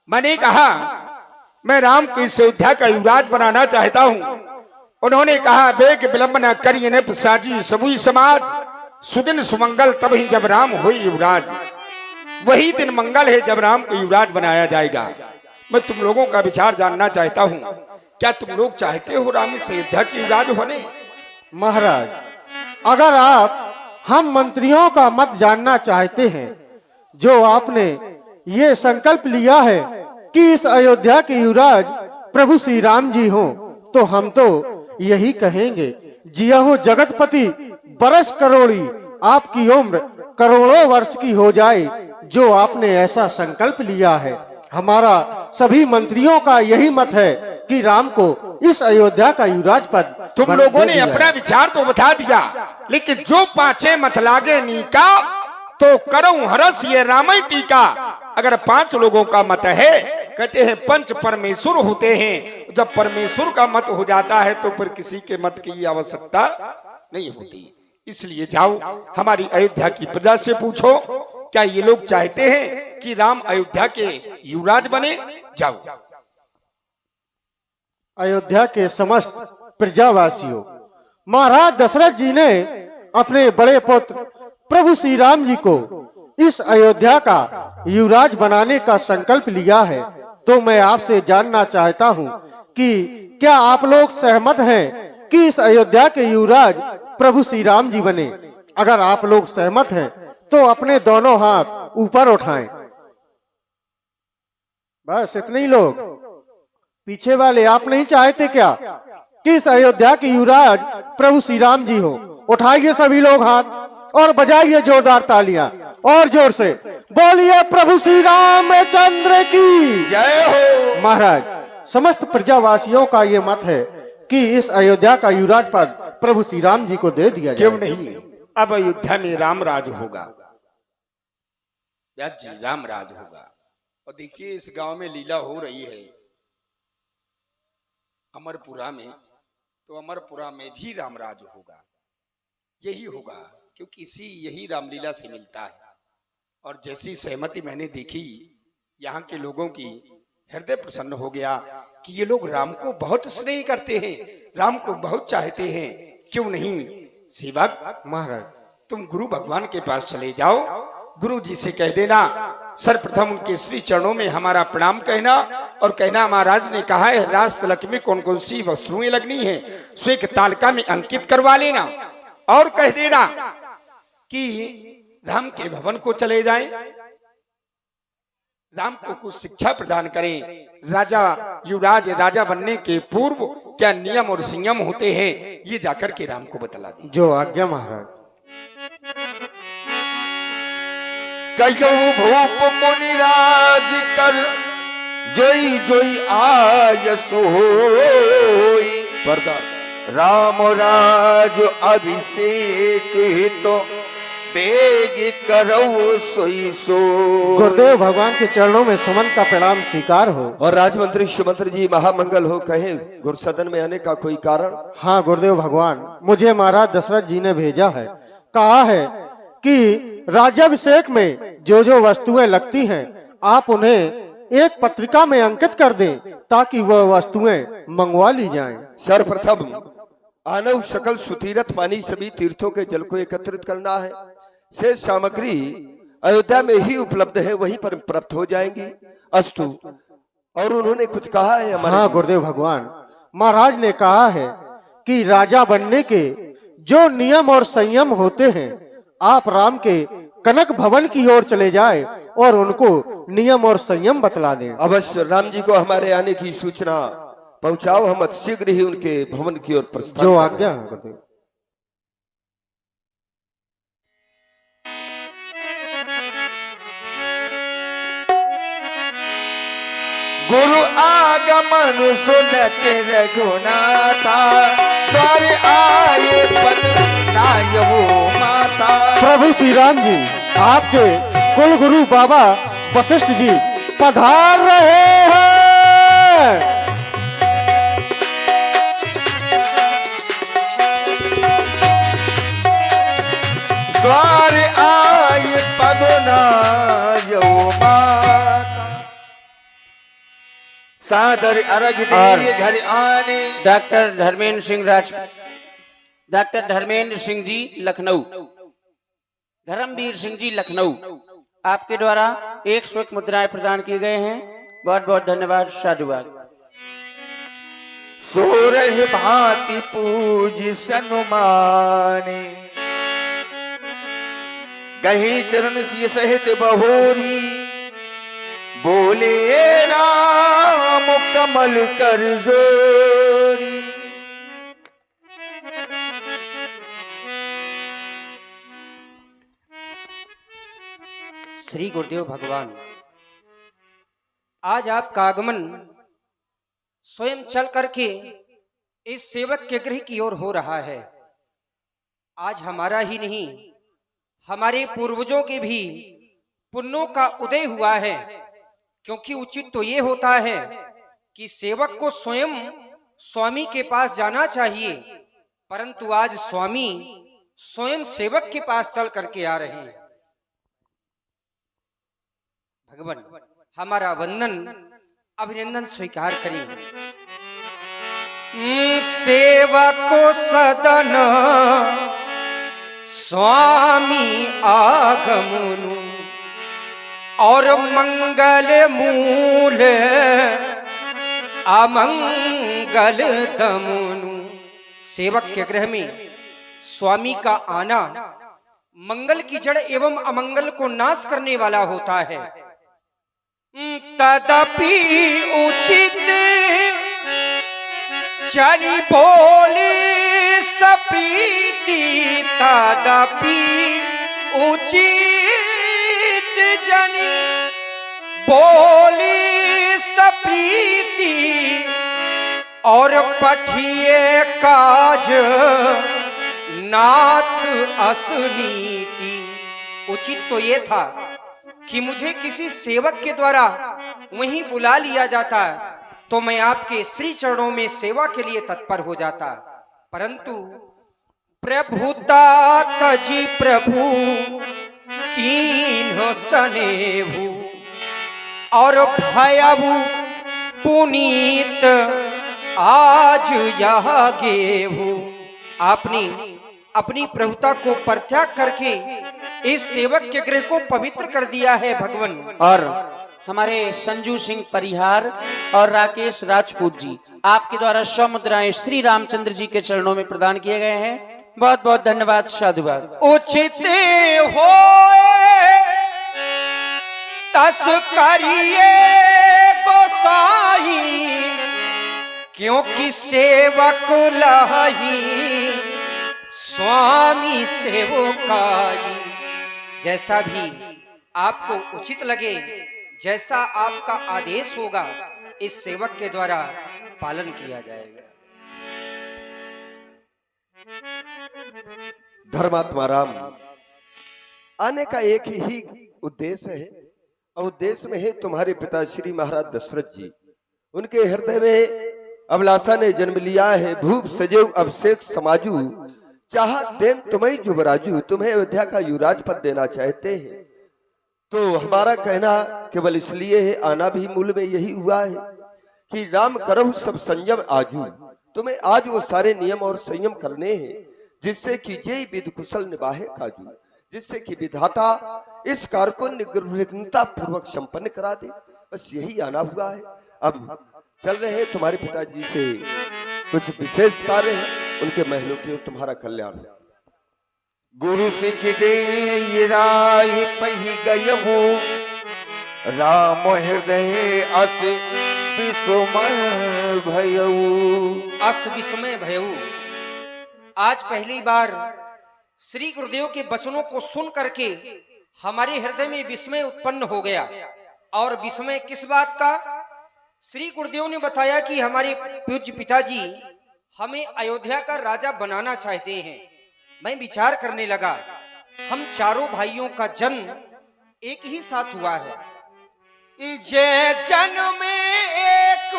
मैंने कहा मैं राम को इस अयोध्या का युवराज बनाना चाहता हूं। उन्होंने कहा बेग विलंब न करिए ने प्रसाजी सबुई समाज, सुदिन सुमंगल तब ही जब राम हुई युवराज। वही दिन मंगल है जब राम को युवराज बनाया जाएगा। मैं तुम लोगों का विचार जानना चाहता हूं, क्या तुम लोग चाहते हो राम इस अयोध्या की युवराज होने? महाराज, अगर आप हम मंत्रियों का मत जानना चाहते हैं, जो आपने ये संकल्प लिया है कि इस अयोध्या के युवराज प्रभु श्री राम जी हों, तो हम तो यही कहेंगे, जिया हो जगतपति बरस करोड़ी, आपकी उम्र करोड़ों वर्ष की हो जाए, जो आपने ऐसा संकल्प लिया है। हमारा सभी मंत्रियों का यही मत है कि राम को इस अयोध्या का युवराज पद तुम लोगों ने अपना विचार तो बता दिया, लेकिन जो पांचे मत लागे नीका, तो करूं हरस ये रामई टीका। अगर 5 लोगों का मत है, कहते हैं पंच परमेश्वर होते हैं, जब परमेश्वर का मत हो जाता है तो फिर किसी के मत की आवश्यकता नहीं होती। इसलिए जाओ हमारी अयोध्या की प्रजा से पूछो, क्या ये लोग चाहते हैं कि राम अयोध्या के युवराज बने? जाओ। अयोध्या के समस्त प्रजावासियों, महाराज दशरथ जी ने अपने बड़े पुत्र प्रभु श्री राम जी को इस अयोध्या का युवराज बनाने का संकल्प लिया है। तो मैं आपसे जानना चाहता हूं कि क्या आप लोग सहमत हैं कि इस अयोध्या के युवराज प्रभु श्री राम जी बने? अगर आप लोग सहमत हैं तो अपने दोनों हाथ ऊपर उठाएं। बस इतने ही लोग। पीछे वाले आप नहीं चाहते क्या कि इस अयोध्या के युवराज प्रभु श्री राम जी हो? उठाइए सभी लोग हाथ और बजाइए जोरदार तालियां, और जोर से बोलिए प्रभु श्री रामचंद्र की जय हो। महाराज, समस्त प्रजावासियों का ये मत है कि इस अयोध्या का युवराज पद प्रभु श्री राम जी को दे दिया जाए। क्यों नहीं? अब अयोध्या में राम राज होगा, जी राम राज होगा। और देखिए इस गांव में लीला हो रही है अमरपुरा में, तो अमरपुरा में भी रामराज होगा। यही होगा क्योंकि इसी यही रामलीला से मिलता है। और जैसी सहमति मैंने देखी यहाँ के लोगों की, हृदय प्रसन्न हो गया कि ये लोग राम को बहुत स्नेह करते हैं, राम को बहुत चाहते हैं। क्यों नहीं सेवक महाराज, तुम गुरु भगवान के पास चले जाओ, गुरु जी से कह देना, सर्वप्रथम उनके श्री चरणों में हमारा प्रणाम कहना और कहना महाराज ने कहा है राज तिलक में कौन कौन सी वस्तुएं लगनी है, स्वेक तालिका में अंकित करवा लेना। और कह देना कि राम के भवन को चले जाएं, राम को कुछ शिक्षा प्रदान करें। राजा युवराज राजा बनने के पूर्व क्या नियम और संयम होते हैं, ये जाकर के राम को बतला दें। जो आज्ञा महाराज। कयो भूप मुनिराज कर जोई जोई आय सोई, राम राज अभिषेक तो बेग करो सोई सो। गुरुदेव भगवान के चरणों में सुमन का प्रणाम स्वीकार हो। और राजमंत्री सुमंत्र जी महामंगल हो। कहे गुरुसदन में आने का कोई कारण? हाँ गुरुदेव भगवान, मुझे महाराज दशरथ जी ने भेजा है, कहा है कि राज्याभिषेक में जो जो वस्तुएं लगती हैं आप उन्हें एक पत्रिका में अंकित कर दें ताकि वह वस्तुएं मंगवा ली जाएं। सर्वप्रथम आनव सकल सुतीरथ पानी सभी तीर्थों के जल को एकत्रित करना है। शेष सामग्री अयोध्या में ही उपलब्ध है, वहीं पर प्राप्त हो जाएंगी। अस्तु। और उन्होंने कुछ कहा है हमारे? हाँ गुरुदेव भगवान, महाराज ने कहा है कि राजा बनने के जो नियम और संयम होते हैं, आप राम के कनक भवन की ओर चले जाए और उनको नियम और संयम बतला दें। अवश्य राम जी को हमारे आने की सूचना पहुंचाओ, हम शीघ्र ही उनके भवन की ओर प्रस्थान। जो आज्ञा है गुरुदेव। गुरु आगमन सुनत रघुनाथा, द्वार आए पद नायवो माता। प्रभु श्री राम जी आपके कुल गुरु बाबा वशिष्ठ जी पधार रहे हैं। द्वार आए पद नायवो माता। सादर अर्घ और दिए घर आने। डॉक्टर धर्मेंद्र सिंह जी लखनऊ, धर्मवीर सिंह जी लखनऊ, आपके द्वारा 101 मुद्राएं प्रदान किए गए हैं। बहुत बहुत धन्यवाद, साधुवाद। सोरह भांति पूज सनुमाने, गही चरण सिय सहित बहोरी, बोले राम कमल कर जोरी। श्री गुरुदेव भगवान, आज आपका आगमन स्वयं चल करके इस सेवक के गृह की ओर हो रहा है। आज हमारा ही नहीं, हमारे पूर्वजों के भी पुण्यों का उदय हुआ है, क्योंकि उचित तो ये होता है कि सेवक को स्वयं स्वामी के पास जाना चाहिए, परंतु आज स्वामी स्वयं सेवक के पास चल करके आ रहे हैं। भगवान, हमारा वंदन अभिनंदन स्वीकार करें। सेवक सदन स्वामी आगमनु, और मंगल मूल अमंगल दमनु। सेवक के गृह में स्वामी का आना मंगल की जड़ एवं अमंगल को नाश करने वाला होता है। तदपि उचित जनि बोले सप्रीति, तदपि उचित जनि बोले सप्रीति, और पठिए काज नाथ असनीति। उचित तो ये था कि मुझे किसी सेवक के द्वारा वहीं बुला लिया जाता तो मैं आपके श्री चरणों में सेवा के लिए तत्पर हो जाता, परंतु प्रभुता तजी प्रभु कीन्ह सनेहु, और भयबु पुनीत आज यह गेहु। आपने अपनी प्रभुता को परित्याग करके इस सेवक के गृह को पवित्र कर दिया है भगवान। और हमारे संजू सिंह परिहार और राकेश राजपूत जी, आपके द्वारा 100 मुद्राएं श्री रामचंद्र जी के चरणों में प्रदान किए गए हैं। बहुत बहुत धन्यवाद, साधुवाद। उचित हो तस करिए गोसाई, क्योंकि सेवक लही स्वामी सेवकाई। जैसा भी आपको उचित लगे, जैसा आपका आदेश होगा, इस सेवक के द्वारा पालन किया जाएगा। धर्मात्मा राम, आने का एक ही उद्देश्य है, और उद्देश्य में है तुम्हारे पिता श्री महाराज दशरथ जी। उनके हृदय में अभिलाषा ने जन्म लिया है। भूप सजैव अभिषेक समाजू, चाहत देन तुम्हें जुबराजू। तुम्हें अयोध्या का युवराज पद देना चाहते हैं। तो हमारा कहना केवल इसलिए है, आना भी मूल में यही हुआ है कि राम करहु सब संयम आजू। तुम्हें आज वो सारे नियम और संयम करने हैं, जिससे कि जय विधि कुशल निभाए काजू, जिससे कि विधाता इस कार्य को निर्विघ्नता पूर्वक संपन्न करा दे। बस यही आना हुआ है। अब चल रहे हैं तुम्हारे पिताजी से कुछ विशेष कार्य है, उनके महलों की ओर तुम्हारा कल्याण है। गुरु सिख दे राय पही गयहु, राम हृदय अस विस्मय भयऊ। अस विस्मय भयऊ। आज पहली बार श्री गुरुदेव के वचनों को सुन करके हमारे हृदय में विस्मय उत्पन्न हो गया। और विस्मय किस बात का? श्री गुरुदेव ने बताया कि हमारे पूज्य पिताजी हमें अयोध्या का राजा बनाना चाहते हैं। मैं विचार करने लगा, हम चारों भाइयों का जन्म एक ही साथ हुआ है। जय जन्म एक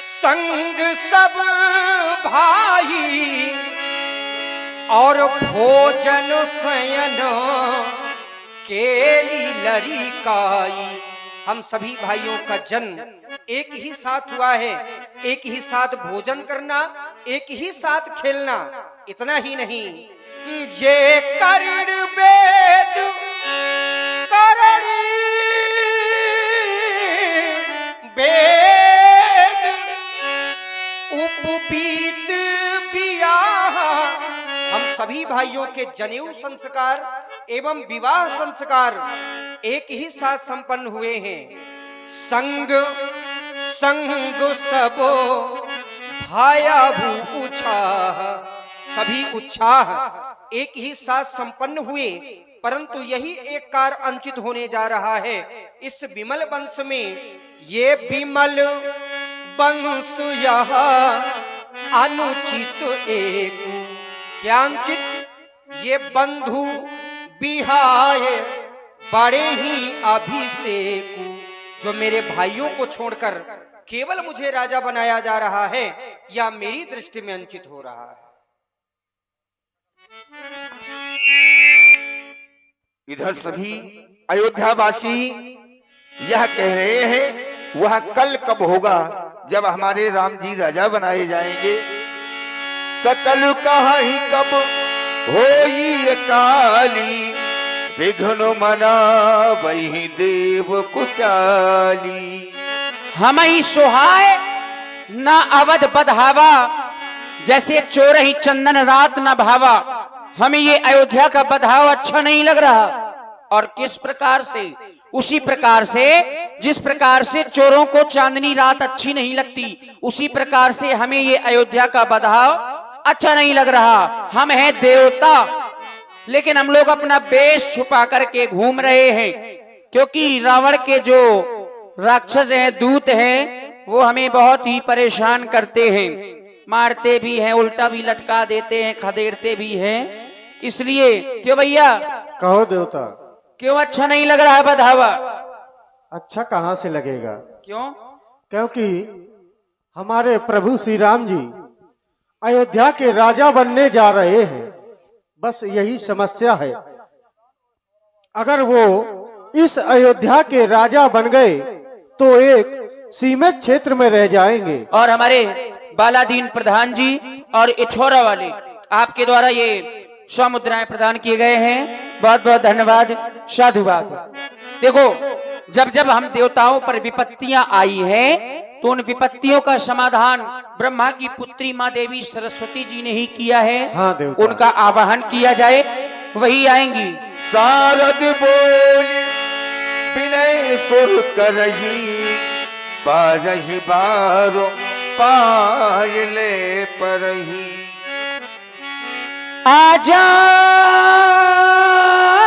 संग सब भाई, और भोजन शयन केली लरिकाई। हम सभी भाइयों का जन्म एक ही साथ हुआ है, एक ही साथ भोजन करना, एक ही साथ खेलना। इतना ही नहीं, ये कर्ण वेद करण वेद उपबीत बियाह, हम सभी भाइयों के जनेऊ संस्कार एवं विवाह संस्कार एक ही साथ संपन्न हुए हैं। संग संग सबो भायाभू उत्साह, सभी उत्साह एक ही साथ संपन्न हुए, परंतु यही एक कार अंचित होने जा रहा है। इस विमल वंश में ये विमल वंश यहाँ अनुचित एक क्यांचित, ये बंधु बिहाय बड़े ही अभिषेक, जो मेरे भाइयों को छोड़कर केवल मुझे राजा बनाया जा रहा है या मेरी दृष्टि में अंचित हो रहा है। इधर सभी अयोध्यावासी यह कह रहे हैं वह कल कब होगा जब हमारे राम जी राजा बनाए जाएंगे। सकल कहा ही कब होई ये काली, विघ्न मना वही देव कुचाली। हम ही सुहाय न अवध बधावा, जैसे चोर ही चंदन रात न भावा। हमें ये अयोध्या का बधाव अच्छा नहीं लग रहा। और किस प्रकार से? उसी प्रकार से जिस प्रकार से चोरों को चांदनी रात अच्छी नहीं लगती, उसी प्रकार से हमें ये अयोध्या का बधाव अच्छा नहीं लग रहा। हम हैं देवता, लेकिन हम लोग अपना वेश छुपा करके घूम रहे हैं, क्योंकि रावण के जो राक्षस हैं, दूत हैं, वो हमें बहुत ही परेशान करते हैं, मारते भी हैं, उल्टा भी लटका देते हैं, खदेड़ते भी हैं। इसलिए क्यों भैया, कहो देवता, क्यों अच्छा नहीं लग रहा है बधावा? अच्छा कहाँ से लगेगा? क्यों? क्योंकि हमारे प्रभु श्री राम जी अयोध्या के राजा बनने जा रहे हैं। बस यही समस्या है। अगर वो इस अयोध्या के राजा बन गए तो एक सीमित क्षेत्र में रह जाएंगे। और हमारे बालादीन प्रधान जी और इछोरा वाले, आपके द्वारा ये 100 मुद्राएं प्रदान किए गए हैं। बहुत बहुत धन्यवाद, साधुवाद। देखो, जब जब हम देवताओं पर विपत्तियां आई हैं, तो उन विपत्तियों का समाधान ब्रह्मा की पुत्री माँ देवी सरस्वती जी ने ही किया है। हाँ देवता। उनका आवाहन किया जाए, वही आएंगी। शारद बोल विनय सुर करही, बारही बारो पायले परही। आजा